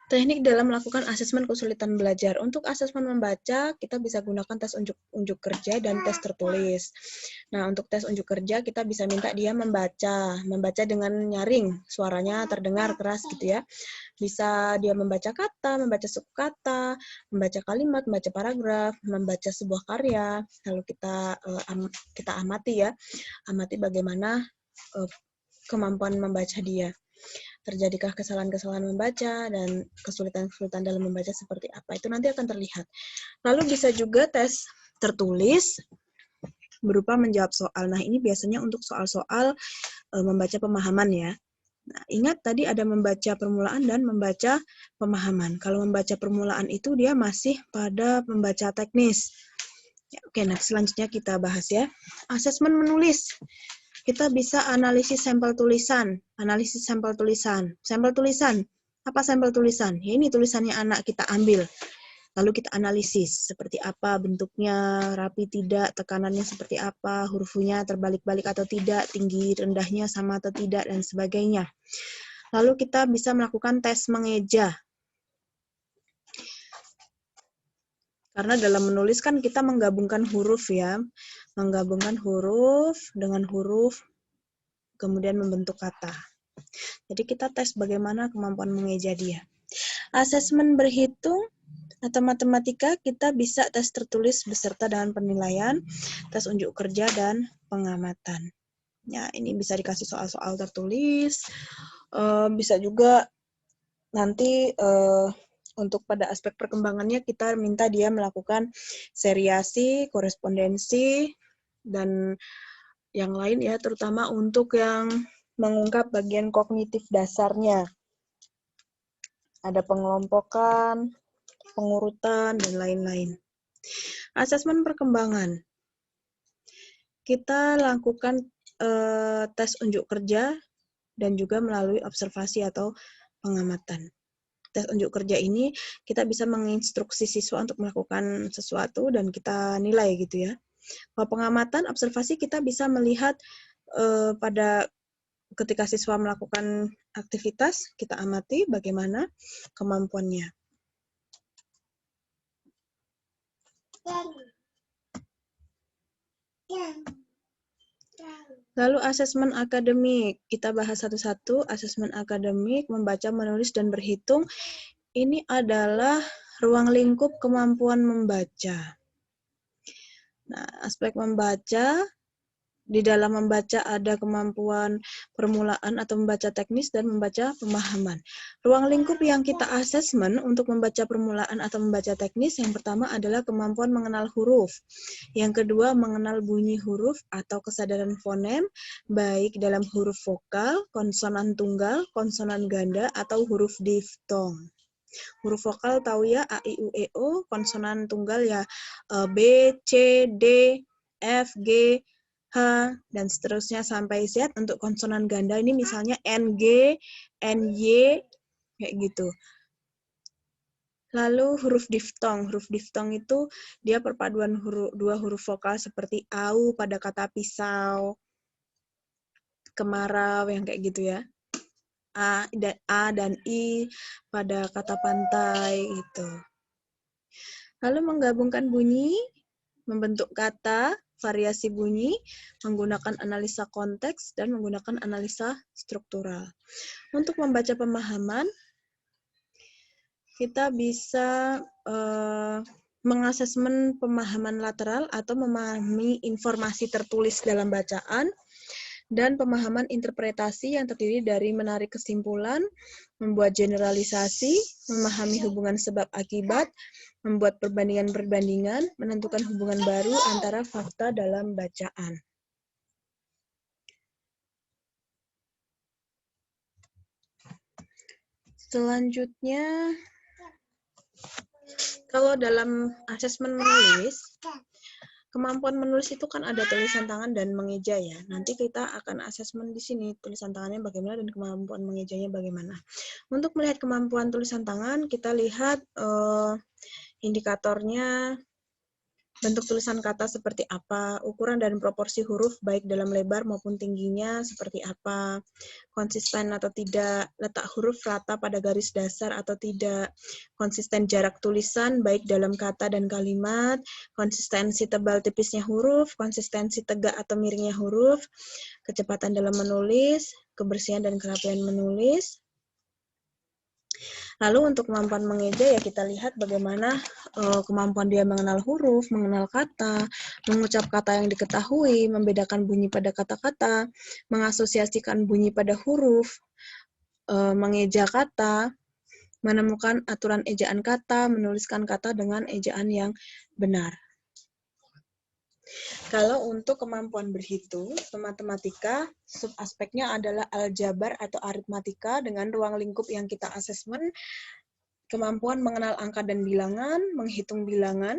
Teknik dalam melakukan asesmen kesulitan belajar. Untuk asesmen membaca, kita bisa gunakan tes unjuk kerja dan tes tertulis. Nah, untuk tes unjuk kerja, kita bisa minta dia membaca dengan nyaring, suaranya terdengar keras gitu ya. Bisa dia membaca kata, membaca suku kata, membaca kalimat, membaca paragraf, membaca sebuah karya. Lalu kita amati ya, amati bagaimana kemampuan membaca dia. Terjadikah kesalahan-kesalahan membaca dan kesulitan-kesulitan dalam membaca seperti apa, itu nanti akan terlihat. Lalu bisa juga tes tertulis berupa menjawab soal. Nah, ini biasanya untuk soal-soal membaca pemahaman ya. Nah, ingat tadi ada membaca permulaan dan membaca pemahaman. Kalau membaca permulaan itu dia masih pada membaca teknis. Ya, oke, nah selanjutnya kita bahas ya. Asesmen menulis. Kita bisa analisis sampel tulisan. Analisis sampel tulisan. Sampel tulisan. Apa sampel tulisan? Ya, ini tulisannya anak kita ambil. Lalu kita analisis. Seperti apa bentuknya, rapi tidak, tekanannya seperti apa, hurufnya terbalik-balik atau tidak, tinggi rendahnya sama atau tidak, dan sebagainya. Lalu kita bisa melakukan tes mengeja. Karena dalam menulis kan kita menggabungkan huruf ya. Menggabungkan huruf dengan huruf, kemudian membentuk kata. Jadi kita tes bagaimana kemampuan mengeja dia. Asesmen berhitung atau matematika, kita bisa tes tertulis beserta dengan penilaian, tes unjuk kerja, dan pengamatan. Ya, ini bisa dikasih soal-soal tertulis. Bisa juga nanti untuk pada aspek perkembangannya kita minta dia melakukan seriasi, korespondensi, dan yang lain ya, terutama untuk yang mengungkap bagian kognitif dasarnya. Ada pengelompokan, pengurutan, dan lain-lain. Asesmen perkembangan. Kita lakukan tes unjuk kerja dan juga melalui observasi atau pengamatan. Tes unjuk kerja ini kita bisa menginstruksi siswa untuk melakukan sesuatu dan kita nilai gitu ya. Kalau pengamatan, observasi kita bisa melihat pada ketika siswa melakukan aktivitas, kita amati bagaimana kemampuannya. Lalu asesmen akademik, kita bahas satu-satu. Asesmen akademik, membaca, menulis, dan berhitung, ini adalah ruang lingkup kemampuan membaca. Nah, aspek membaca, di dalam membaca ada kemampuan permulaan atau membaca teknis dan membaca pemahaman. Ruang lingkup yang kita asesmen untuk membaca permulaan atau membaca teknis, yang pertama adalah kemampuan mengenal huruf. Yang kedua, mengenal bunyi huruf atau kesadaran fonem, baik dalam huruf vokal, konsonan tunggal, konsonan ganda, atau huruf diftong. Huruf vokal tahu ya, A, I, U, E, O, konsonan tunggal ya B, C, D, F, G, H, dan seterusnya sampai Z. Untuk konsonan ganda ini misalnya N, G, N, Y, kayak gitu. Lalu huruf diftong. Huruf diftong itu dia perpaduan dua huruf vokal seperti au pada kata pisau, kemarau, yang kayak gitu ya. A dan I pada kata pantai gitu. Lalu menggabungkan bunyi, membentuk kata, variasi bunyi, menggunakan analisa konteks, dan menggunakan analisa struktural. Untuk membaca pemahaman, kita bisa mengasesmen pemahaman lateral atau memahami informasi tertulis dalam bacaan, dan pemahaman interpretasi yang terdiri dari menarik kesimpulan, membuat generalisasi, memahami hubungan sebab akibat, membuat perbandingan-perbandingan, menentukan hubungan baru antara fakta dalam bacaan. Selanjutnya, kalau dalam asesmen menulis, kemampuan menulis itu kan ada tulisan tangan dan mengeja ya. Nanti kita akan asesmen di sini tulisan tangannya bagaimana dan kemampuan mengejanya bagaimana. Untuk melihat kemampuan tulisan tangan, kita lihat indikatornya bentuk tulisan kata seperti apa, ukuran dan proporsi huruf baik dalam lebar maupun tingginya seperti apa, konsisten atau tidak, letak huruf rata pada garis dasar atau tidak, konsisten jarak tulisan baik dalam kata dan kalimat, konsistensi tebal tipisnya huruf, konsistensi tegak atau miringnya huruf, kecepatan dalam menulis, kebersihan dan kerapian menulis. Lalu untuk kemampuan mengeja ya kita lihat bagaimana kemampuan dia mengenal huruf, mengenal kata, mengucap kata yang diketahui, membedakan bunyi pada kata-kata, mengasosiasikan bunyi pada huruf, mengeja kata, menemukan aturan ejaan kata, menuliskan kata dengan ejaan yang benar. Kalau untuk kemampuan berhitung, matematika, subaspeknya adalah aljabar atau aritmatika dengan ruang lingkup yang kita asesmen, kemampuan mengenal angka dan bilangan, menghitung bilangan,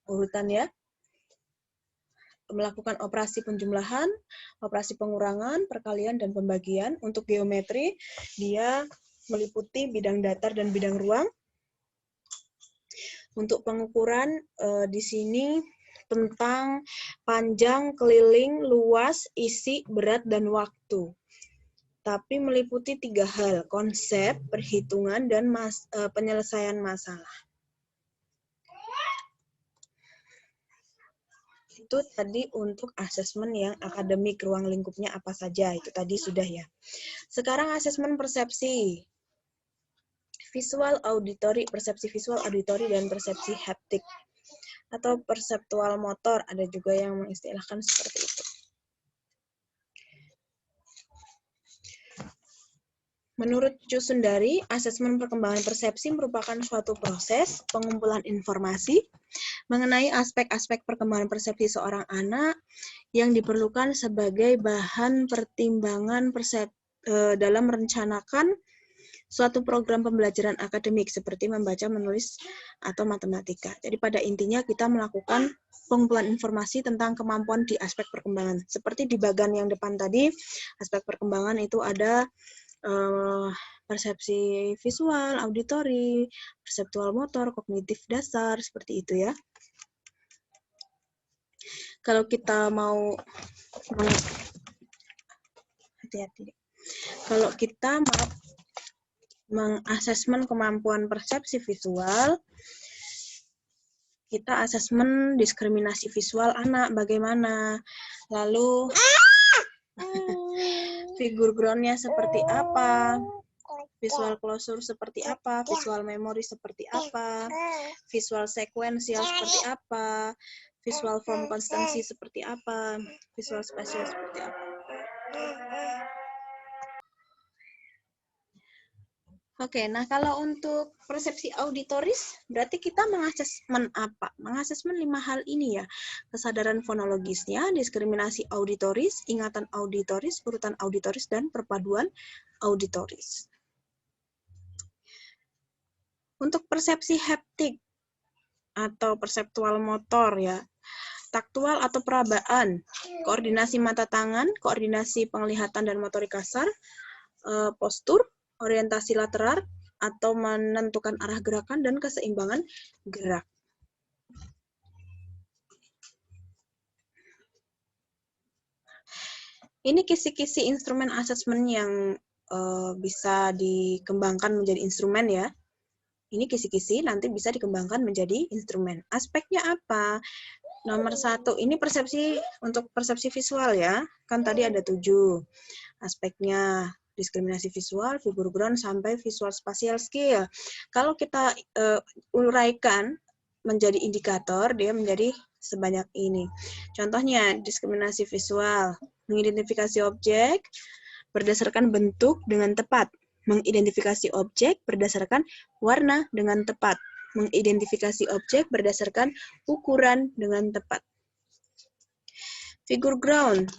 urutan ya, melakukan operasi penjumlahan, operasi pengurangan, perkalian, dan pembagian. Untuk geometri, dia meliputi bidang datar dan bidang ruang. Untuk pengukuran, di sini tentang panjang, keliling, luas, isi, berat, dan waktu. Tapi meliputi 3 hal, konsep, perhitungan, dan penyelesaian masalah. Itu tadi untuk asesmen yang akademik, ruang lingkupnya apa saja, itu tadi sudah ya. Sekarang asesmen persepsi. Visual auditory, persepsi visual auditory, dan persepsi haptik. Atau perseptual motor, ada juga yang mengistilahkan seperti itu. Menurut Cu Sundari, asesmen perkembangan persepsi merupakan suatu proses pengumpulan informasi mengenai aspek-aspek perkembangan persepsi seorang anak yang diperlukan sebagai bahan pertimbangan dalam merencanakan suatu program pembelajaran akademik seperti membaca, menulis, atau matematika. Jadi pada intinya kita melakukan pengumpulan informasi tentang kemampuan di aspek perkembangan. Seperti di bagian yang depan tadi, aspek perkembangan itu ada persepsi visual, auditori, perseptual motor, kognitif dasar, seperti itu ya. Kalau kita mau hati-hati. Kalau kita mau mengasesmen kemampuan persepsi visual, kita asesmen diskriminasi visual anak bagaimana, lalu figur groundnya seperti apa, visual closure seperti apa, visual memory seperti apa, visual sekuensial seperti apa, visual form konstansi seperti apa, visual spasial seperti apa. Oke, nah kalau untuk persepsi auditoris, berarti kita mengasesmen apa? Mengasesmen 5 hal ini ya. Kesadaran fonologisnya, diskriminasi auditoris, ingatan auditoris, urutan auditoris, dan perpaduan auditoris. Untuk persepsi haptik atau perseptual motor ya, taktual atau perabaan, koordinasi mata tangan, koordinasi penglihatan dan motorik kasar, postur, orientasi lateral atau menentukan arah gerakan dan keseimbangan gerak. Ini kisi-kisi instrumen asesmen yang bisa dikembangkan menjadi instrumen ya. Ini kisi-kisi nanti bisa dikembangkan menjadi instrumen. Aspeknya apa? Nomor 1, ini persepsi untuk persepsi visual ya. Kan tadi ada 7 aspeknya. Diskriminasi visual, figur ground, sampai visual spatial skill. Kalau kita uraikan menjadi indikator, dia menjadi sebanyak ini. Contohnya, diskriminasi visual, mengidentifikasi objek berdasarkan bentuk dengan tepat, mengidentifikasi objek berdasarkan warna dengan tepat, mengidentifikasi objek berdasarkan ukuran dengan tepat. Figur ground,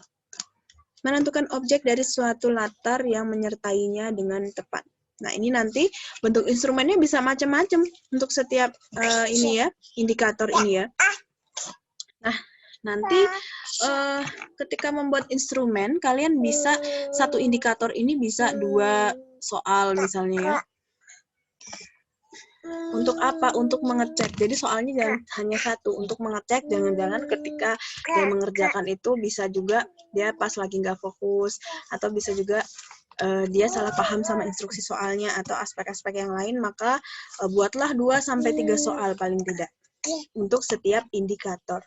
menentukan objek dari suatu latar yang menyertainya dengan tepat. Nah, ini nanti bentuk instrumennya bisa macam-macam untuk setiap ini ya, indikator ini ya. Nah, nanti ketika membuat instrumen, kalian bisa satu indikator ini bisa 2 soal misalnya ya. Untuk apa? Untuk mengecek. Jadi soalnya jangan hanya satu. Untuk mengecek, jangan-jangan ketika dia mengerjakan itu bisa juga dia pas lagi nggak fokus, atau bisa juga dia salah paham sama instruksi soalnya atau aspek-aspek yang lain, maka buatlah 2-3 soal paling tidak untuk setiap indikator.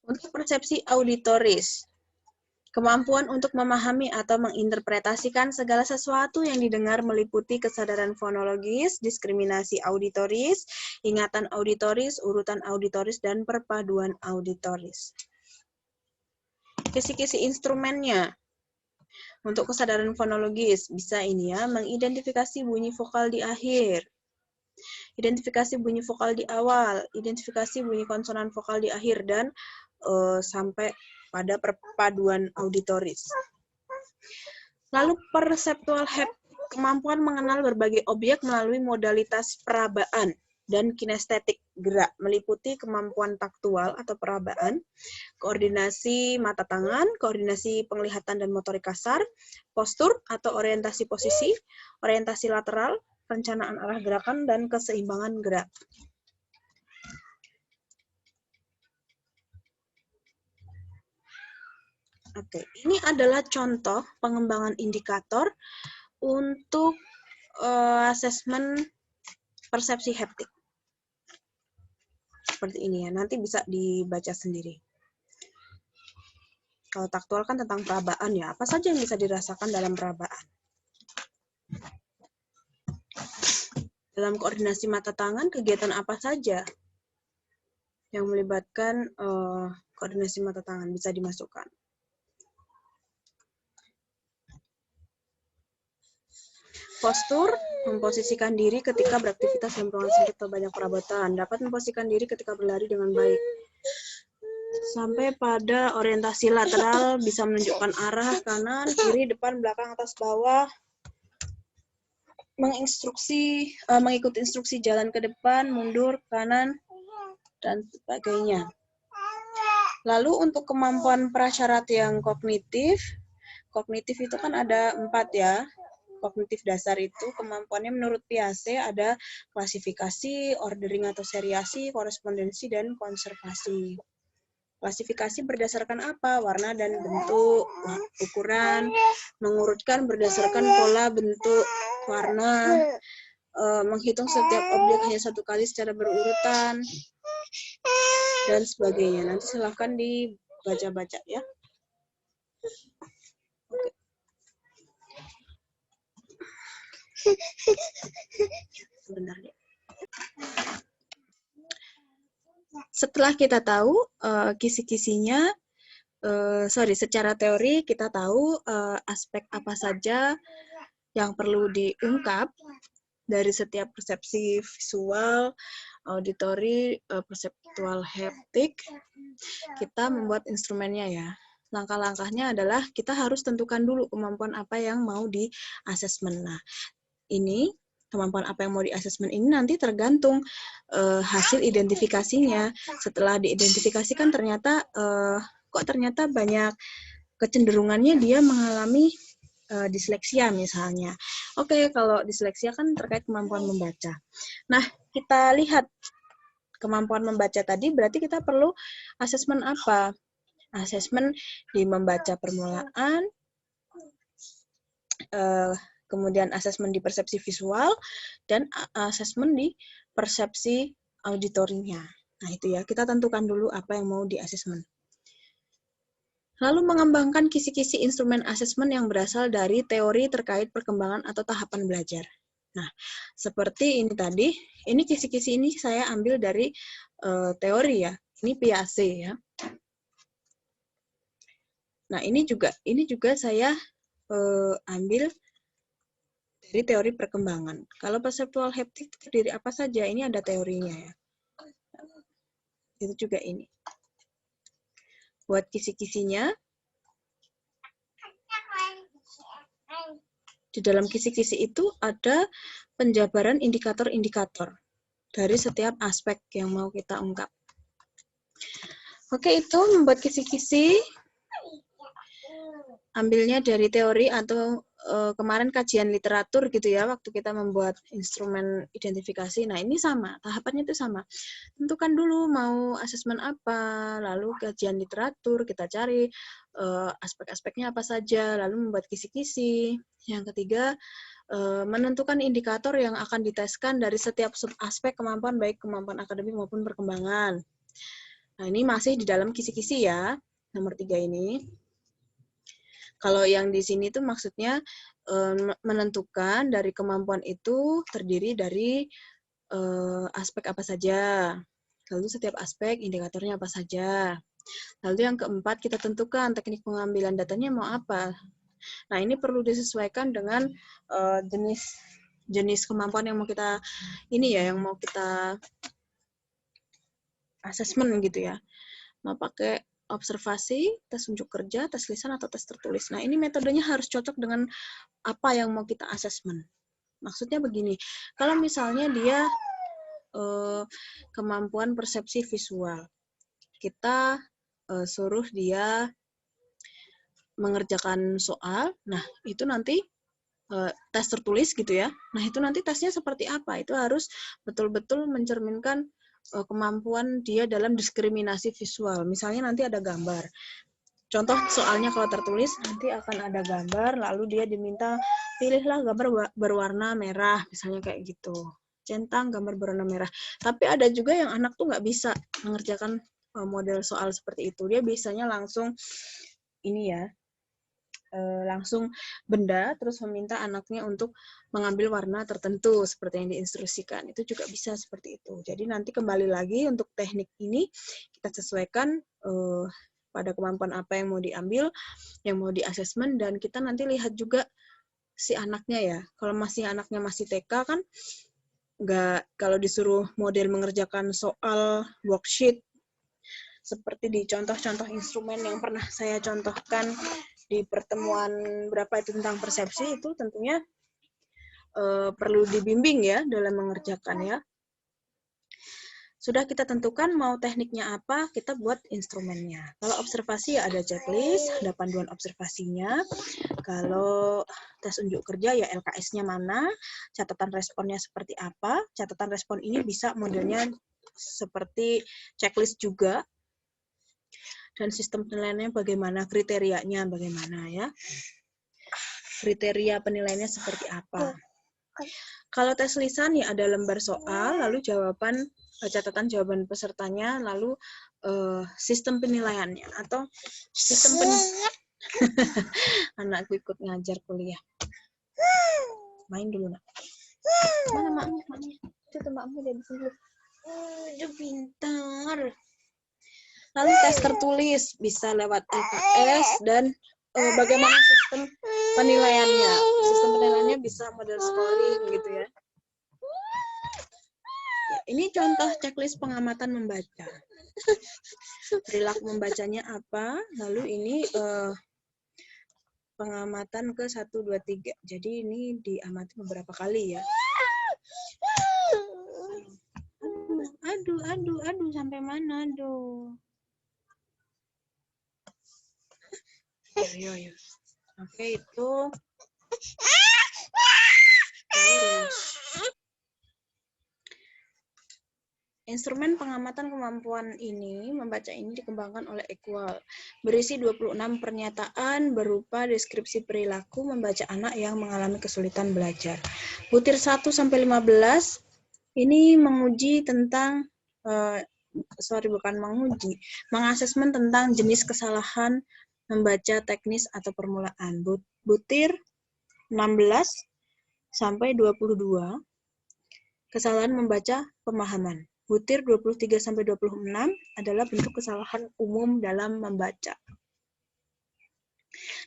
Untuk persepsi auditoris, kemampuan untuk memahami atau menginterpretasikan segala sesuatu yang didengar meliputi kesadaran fonologis, diskriminasi auditoris, ingatan auditoris, urutan auditoris, dan perpaduan auditoris. Kisi-kisi instrumennya. Untuk kesadaran fonologis, bisa ini ya, mengidentifikasi bunyi vokal di akhir, identifikasi bunyi vokal di awal, identifikasi bunyi konsonan vokal di akhir, dan sampai pada perpaduan auditoris. Lalu perseptual haptik, kemampuan mengenal berbagai objek melalui modalitas perabaan dan kinestetik gerak, meliputi kemampuan taktual atau perabaan, koordinasi mata tangan, koordinasi penglihatan dan motorik kasar, postur atau orientasi posisi, orientasi lateral, perencanaan arah gerakan, dan keseimbangan gerak. Oke, ini adalah contoh pengembangan indikator untuk asesmen persepsi haptik. Seperti ini ya, nanti bisa dibaca sendiri. Kalau taktual kan tentang perabaan ya, apa saja yang bisa dirasakan dalam perabaan. Dalam koordinasi mata tangan, kegiatan apa saja yang melibatkan koordinasi mata tangan bisa dimasukkan. Postur, memposisikan diri ketika beraktivitas dalam ruangan sempit atau banyak perabotan. Dapat memposisikan diri ketika berlari dengan baik. Sampai pada orientasi lateral, bisa menunjukkan arah kanan, kiri, depan, belakang, atas, bawah. Mengikuti instruksi jalan ke depan, mundur, kanan, dan sebagainya. Lalu untuk kemampuan prasyarat yang kognitif itu kan ada 4 ya. Kognitif dasar itu kemampuannya menurut Piaget ada klasifikasi, ordering atau seriasi, korespondensi, dan konservasi. Klasifikasi berdasarkan apa? Warna dan bentuk, ukuran, mengurutkan berdasarkan pola, bentuk, warna, menghitung setiap objek hanya satu kali secara berurutan, dan sebagainya. Nanti silahkan dibaca-baca ya. Sebentar ya. Setelah kita tahu kisi-kisinya, secara teori kita tahu aspek apa saja yang perlu diungkap dari setiap persepsi visual, auditory, perseptual haptik, kita membuat instrumennya ya. Langkah-langkahnya adalah kita harus tentukan dulu kemampuan apa yang mau di-asesmen. Nah, ini kemampuan apa yang mau di-asesmen ini nanti tergantung hasil identifikasinya. Setelah diidentifikasikan ternyata kok ternyata banyak kecenderungannya dia mengalami disleksia misalnya. Oke, kalau disleksia kan terkait kemampuan membaca. Nah, kita lihat kemampuan membaca tadi berarti kita perlu asesmen apa? Asesmen di membaca permulaan, kemudian asesmen di persepsi visual, dan asesmen di persepsi auditorinya. Nah, itu ya, kita tentukan dulu apa yang mau di-asesmen. Lalu mengembangkan kisi-kisi instrumen asesmen yang berasal dari teori terkait perkembangan atau tahapan belajar. Nah, seperti ini tadi, ini kisi-kisi ini saya ambil dari teori ya, ini Piaget ya. Nah, ini juga saya ambil dari teori perkembangan. Kalau perseptual haptik terdiri apa saja? Ini ada teorinya ya. Itu juga ini. Buat kisi-kisinya, di dalam kisi-kisi itu ada penjabaran indikator-indikator dari setiap aspek yang mau kita ungkap. Oke, itu membuat kisi-kisi ambilnya dari teori atau kemarin kajian literatur gitu ya, waktu kita membuat instrumen identifikasi. Nah, ini sama, tahapannya itu sama. Tentukan dulu mau asesmen apa, lalu kajian literatur, kita cari aspek-aspeknya apa saja, lalu membuat kisi-kisi. Yang ketiga, menentukan indikator yang akan diteskan dari setiap aspek kemampuan, baik kemampuan akademik maupun perkembangan. Nah, ini masih di dalam kisi-kisi ya, nomor 3 ini. Kalau yang di sini tuh maksudnya menentukan dari kemampuan itu terdiri dari aspek apa saja. Lalu setiap aspek indikatornya apa saja. Lalu yang keempat, kita tentukan teknik pengambilan datanya mau apa. Nah, ini perlu disesuaikan dengan jenis kemampuan yang mau kita yang mau kita asesmen gitu ya. Mau pakai observasi, tes unjuk kerja, tes lisan, atau tes tertulis. Nah, ini metodenya harus cocok dengan apa yang mau kita asesmen. Maksudnya begini, kalau misalnya dia kemampuan persepsi visual, kita suruh dia mengerjakan soal, nah itu nanti tes tertulis gitu ya. Nah, itu nanti tesnya seperti apa? Itu harus betul-betul mencerminkan kemampuan dia dalam diskriminasi visual. Misalnya nanti ada gambar. Contoh soalnya kalau tertulis nanti akan ada gambar, lalu dia diminta pilihlah gambar berwarna merah, misalnya kayak gitu. Centang gambar berwarna merah. Tapi ada juga yang anak tuh nggak bisa mengerjakan model soal seperti itu. Dia biasanya langsung langsung benda, terus meminta anaknya untuk mengambil warna tertentu seperti yang diinstruksikan. Itu juga bisa seperti itu. Jadi nanti kembali lagi untuk teknik ini kita sesuaikan pada kemampuan apa yang mau diambil, yang mau di-assessment, dan kita nanti lihat juga si anaknya ya. Kalau anaknya masih TK kan, kalau disuruh model mengerjakan soal worksheet, seperti di contoh-contoh instrumen yang pernah saya contohkan di pertemuan berapa itu tentang persepsi, itu tentunya perlu dibimbing ya dalam mengerjakan ya. Sudah kita tentukan mau tekniknya apa, kita buat instrumennya. Kalau observasi ya ada checklist, ada panduan observasinya. Kalau tes unjuk kerja ya LKS-nya mana, catatan responnya seperti apa. Catatan respon ini bisa modelnya seperti checklist juga. Dan sistem penilaiannya bagaimana, kriterianya bagaimana ya. Kriteria penilaiannya seperti apa. Kalau tes lisan ya ada lembar soal, lalu catatan jawaban pesertanya, lalu sistem penilaiannya atau sistem anakku ikut ngajar kuliah. Main dulu nak. Mana maknya? Itu makmu dia bisa dulu. Dia pintar. Lalu tes tertulis bisa lewat LKS dan bagaimana sistem penilaiannya. Sistem penilaiannya bisa model scoring gitu ya. Ini contoh checklist pengamatan membaca. Perilaku membacanya apa, lalu ini pengamatan ke 1, 2, 3. Jadi ini diamati beberapa kali ya. Aduh, sampai mana, aduh. Yo. Oke, itu. Instrumen pengamatan kemampuan membaca ini dikembangkan oleh Equal. Berisi 26 pernyataan berupa deskripsi perilaku membaca anak yang mengalami kesulitan belajar. Butir 1-15 ini menguji tentang, mengasesmen tentang jenis kesalahan membaca teknis atau permulaan. Butir 16-22, kesalahan membaca pemahaman. Butir 23-26 adalah bentuk kesalahan umum dalam membaca.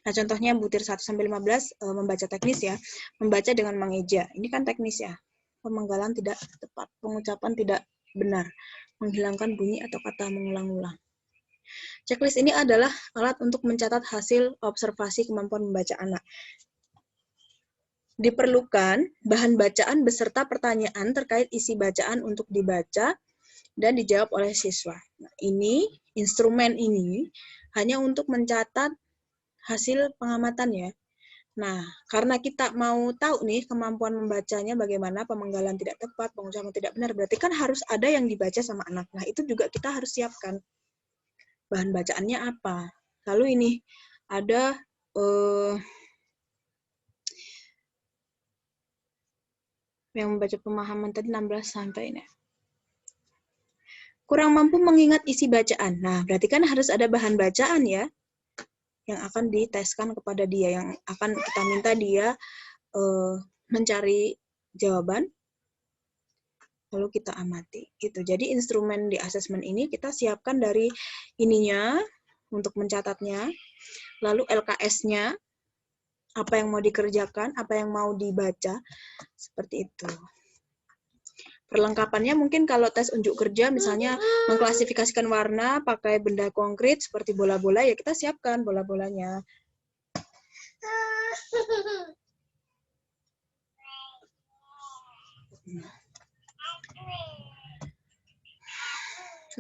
Nah, contohnya butir 1-15 membaca teknis ya. Membaca dengan mengeja. Ini kan teknis ya. Pemenggalan tidak tepat, pengucapan tidak benar, menghilangkan bunyi atau kata mengulang-ulang. Checklist ini adalah alat untuk mencatat hasil observasi kemampuan membaca anak. Diperlukan bahan bacaan beserta pertanyaan terkait isi bacaan untuk dibaca dan dijawab oleh siswa. Nah, instrumen ini hanya untuk mencatat hasil pengamatan ya. Nah, karena kita mau tahu nih kemampuan membacanya bagaimana, pemenggalan tidak tepat, pengucapan tidak benar, berarti kan harus ada yang dibaca sama anak. Nah, itu juga kita harus siapkan. Bahan bacaannya apa? Lalu ini ada yang membaca pemahaman tadi 16 sampai ini. Kurang mampu mengingat isi bacaan. Nah, berarti kan harus ada bahan bacaan ya, yang akan diteskan kepada dia, yang akan kita minta dia mencari jawaban, lalu kita amati. Gitu. Jadi instrumen di asesmen ini kita siapkan dari ininya untuk mencatatnya, lalu LKS-nya, apa yang mau dikerjakan, apa yang mau dibaca, seperti itu. Perlengkapannya mungkin kalau tes unjuk kerja, misalnya mengklasifikasikan warna pakai benda konkret seperti bola-bola, ya kita siapkan bola-bolanya.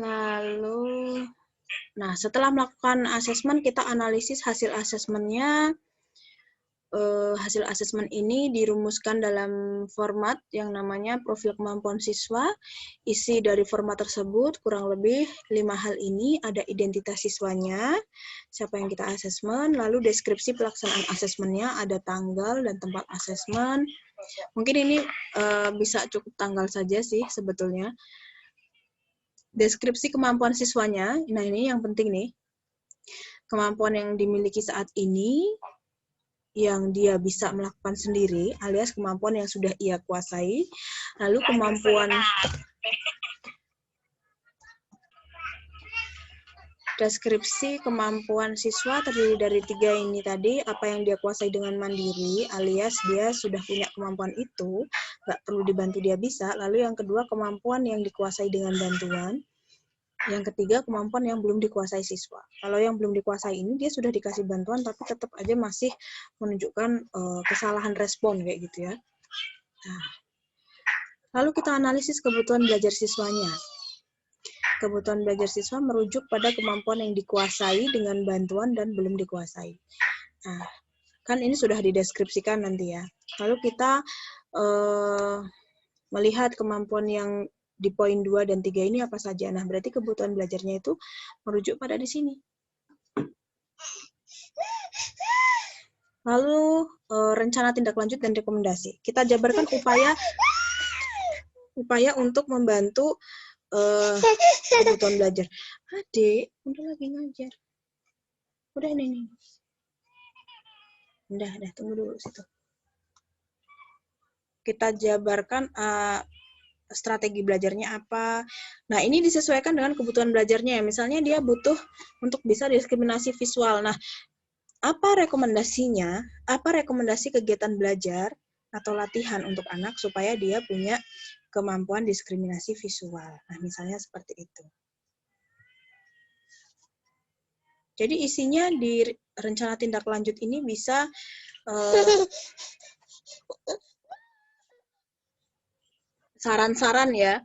Lalu, nah setelah melakukan asesmen, kita analisis hasil asesmennya. Hasil asesmen ini dirumuskan dalam format yang namanya profil kemampuan siswa. Isi dari format tersebut kurang lebih 5 hal ini, ada identitas siswanya, siapa yang kita asesmen, lalu deskripsi pelaksanaan asesmennya, ada tanggal dan tempat asesmen. Mungkin ini bisa cukup tanggal saja sih sebetulnya. Deskripsi kemampuan siswanya, nah ini yang penting nih. Kemampuan yang dimiliki saat ini, yang dia bisa melakukan sendiri, alias kemampuan yang sudah ia kuasai, lalu kemampuan deskripsi kemampuan siswa terdiri dari 3 ini tadi, apa yang dia kuasai dengan mandiri, alias dia sudah punya kemampuan itu, nggak perlu dibantu dia bisa, lalu yang kedua kemampuan yang dikuasai dengan bantuan, yang ketiga kemampuan yang belum dikuasai siswa. Kalau yang belum dikuasai ini dia sudah dikasih bantuan tapi tetap aja masih menunjukkan kesalahan respon kayak gitu ya. Nah, lalu kita analisis kebutuhan belajar siswanya. Kebutuhan belajar siswa merujuk pada kemampuan yang dikuasai dengan bantuan dan belum dikuasai. Nah, kan ini sudah dideskripsikan nanti ya. Lalu kita melihat kemampuan yang di poin 2 dan 3 ini apa saja. Nah, berarti kebutuhan belajarnya itu merujuk pada di sini. Lalu rencana tindak lanjut dan rekomendasi. Kita jabarkan upaya untuk membantu kebutuhan belajar. Adik, udah lagi ngajar. Udah ini. Udah, tunggu dulu situ. Kita jabarkan strategi belajarnya apa. Nah, ini disesuaikan dengan kebutuhan belajarnya. Misalnya dia butuh untuk bisa diskriminasi visual. Nah, apa rekomendasinya? Apa rekomendasi kegiatan belajar atau latihan untuk anak supaya dia punya kemampuan diskriminasi visual? Nah, misalnya seperti itu. Jadi isinya di rencana tindak lanjut ini bisa saran-saran ya,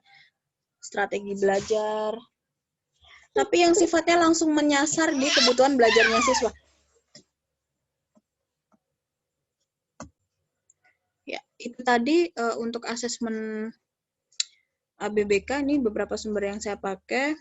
strategi belajar. Tapi yang sifatnya langsung menyasar di kebutuhan belajarnya siswa. Ya, itu tadi untuk asesmen ABBK, ini beberapa sumber yang saya pakai.